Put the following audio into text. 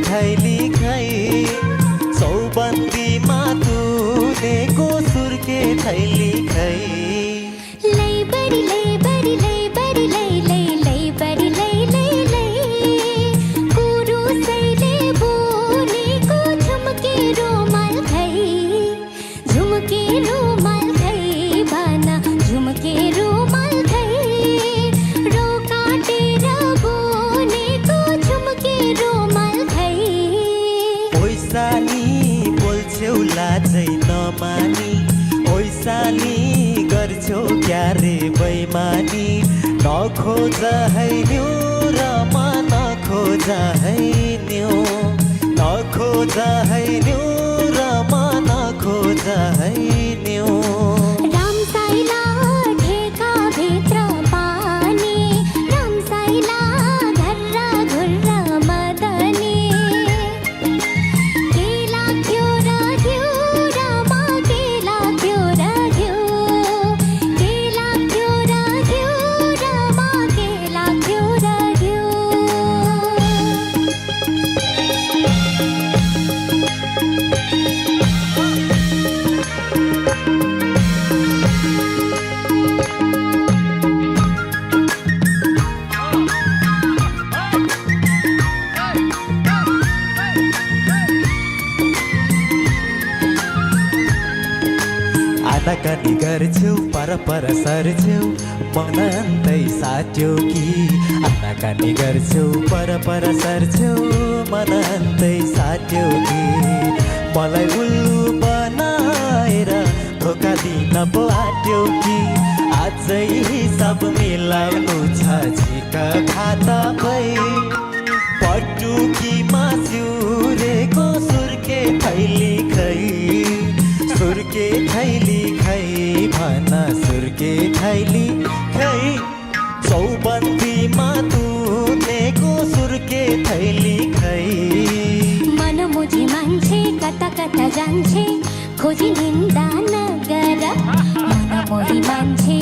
थैली खै चौबन्दीमा तुनेको सुर्के थैली खै लै बडी लै बडी लै बडी लै लै लै बडी लै लै लै कुरुसैले बुनेको झुम्के रुमाल खै झुम्के रुमाल खै भन झुम्के रुमाल खै रो काटेर बुनेको झुम्के रुमाल खै ओइसानी बोल्छौ लाजै नमानी ओइसानी गर्छौ क्यारे बैमानी नखोज है न्यु रमा नखोज है न्यु नखोज है न्यु रमा नखोज है न्यु रामसाइला ढेका भित्र पानी रामसाइला घर्रा घुर्रा मदनी केला क्यो रह्यो रमा केला क्यो रह्यो केला क्यो रह्यो रमा केला क्यो रह्यो आनाकानी गर्छौ पर सर्छौ मन अन्तै साट्यो कि आनाकानी गर्छौ पर सर्छौ मन अन्तै साट्यो कि मलाई उल्लु बनाएर धोका दिन पो आट्यो कि आजै सब मिलाउनु छ झिक खाता भई पटुकीमा सिउरेको सुर्के थैली खै सुर्के थैली खै भन सुर्के थैली खै चौबन्दीमा तुनेको सुर्के थैली खै मनमुजी मान्छे कता कता जान्छे खोजी निन्दा नगर मनमोही मान्छे